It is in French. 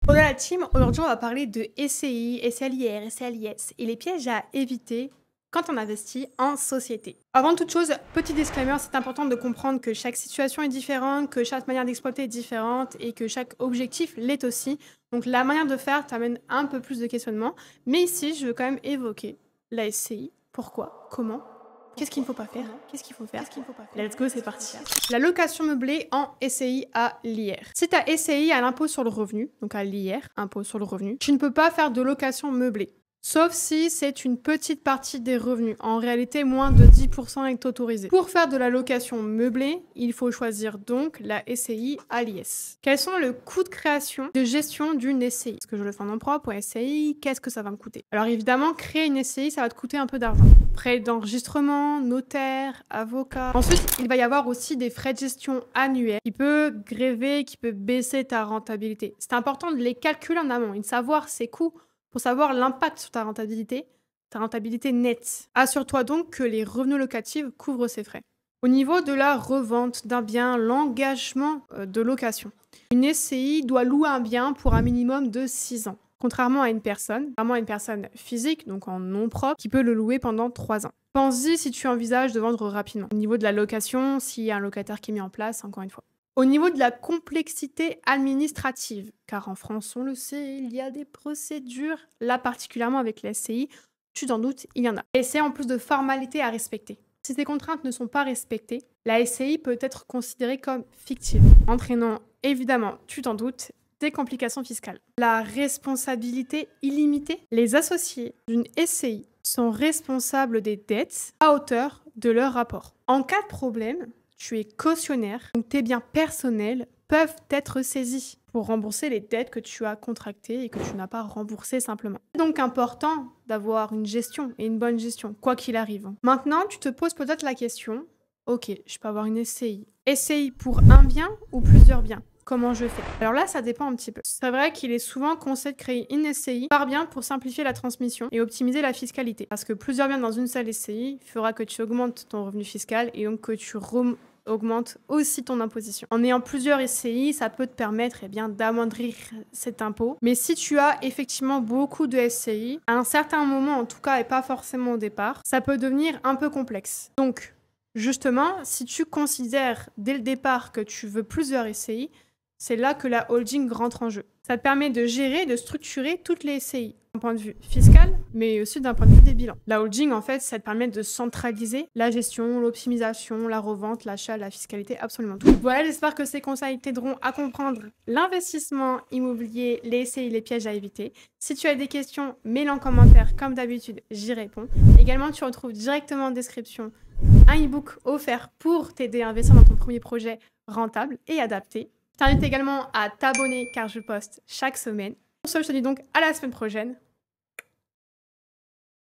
Hola la team, aujourd'hui on va parler de SCI, SLIR, SLIS et les pièges à éviter quand on investit en société. Avant toute chose, petit disclaimer, c'est important de comprendre que chaque situation est différente, que chaque manière d'exploiter est différente et que chaque objectif l'est aussi. Donc la manière de faire t'amène un peu plus de questionnements. Mais ici, je veux quand même évoquer la SCI. Pourquoi? Comment? Qu'est-ce qu'il ne faut pas faire? Qu'est-ce qu'il faut faire? Let's go, c'est parti. La location meublée en SCI à l'IR. Si tu as SCI à l'impôt sur le revenu, donc à l'IR, impôt sur le revenu, tu ne peux pas faire de location meublée. Sauf si c'est une petite partie des revenus. En réalité, moins de 10% est autorisé. Pour faire de la location meublée, il faut choisir donc la SCI à l'IS. Quels sont les coûts de création, de gestion d'une SCI? Est-ce que je le fais en nom propre ou SCI? Qu'est-ce que ça va me coûter? Alors évidemment, créer une SCI, ça va te coûter un peu d'argent. Frais d'enregistrement, notaire, avocat. Ensuite, il va y avoir aussi des frais de gestion annuels qui peuvent gréver, qui peuvent baisser ta rentabilité. C'est important de les calculer en amont et de savoir ces coûts pour savoir l'impact sur ta rentabilité nette. Assure-toi donc que les revenus locatifs couvrent ces frais. Au niveau de la revente d'un bien, l'engagement de location. Une SCI doit louer un bien pour un minimum de 6 ans. Contrairement à une personne physique, donc en nom propre, qui peut le louer pendant 3 ans. Pense-y si tu envisages de vendre rapidement. Au niveau de la location, s'il y a un locataire qui est mis en place, encore une fois. Au niveau de la complexité administrative, car en France, on le sait, il y a des procédures, là particulièrement avec la SCI, tu t'en doutes, il y en a. Et c'est en plus de formalités à respecter. Si ces contraintes ne sont pas respectées, la SCI peut être considérée comme fictive, entraînant évidemment, tu t'en doutes, des complications fiscales. La responsabilité illimitée. Les associés d'une SCI sont responsables des dettes à hauteur de leur rapport. En cas de problème, tu es cautionnaire, donc tes biens personnels peuvent être saisis pour rembourser les dettes que tu as contractées et que tu n'as pas remboursées simplement. C'est donc important d'avoir une gestion et une bonne gestion, quoi qu'il arrive. Maintenant, tu te poses peut-être la question, ok, je peux avoir une SCI. SCI pour un bien ou plusieurs biens? Comment je fais? Alors là, ça dépend un petit peu. C'est vrai qu'il est souvent conseillé de créer une SCI par bien pour simplifier la transmission et optimiser la fiscalité. Parce que plusieurs biens dans une seule SCI fera que tu augmentes ton revenu fiscal et donc que tu augmentes aussi ton imposition. En ayant plusieurs SCI, ça peut te permettre d'amoindrir cet impôt. Mais si tu as effectivement beaucoup de SCI, à un certain moment, en tout cas et pas forcément au départ, ça peut devenir un peu complexe. Donc, justement, si tu considères dès le départ que tu veux plusieurs SCI, c'est là que la holding rentre en jeu. Ça te permet de gérer, de structurer toutes les SCI, d'un point de vue fiscal, mais aussi d'un point de vue des bilans. La holding, en fait, ça te permet de centraliser la gestion, l'optimisation, la revente, l'achat, la fiscalité, absolument tout. Voilà, j'espère que ces conseils t'aideront à comprendre l'investissement immobilier, les SCI, les pièges à éviter. Si tu as des questions, mets-les en commentaire, comme d'habitude, j'y réponds. Également, tu retrouves directement en description un e-book offert pour t'aider à investir dans ton premier projet rentable et adapté. Je t'invite également à t'abonner car je poste chaque semaine. Pour ce, je te dis donc à la semaine prochaine.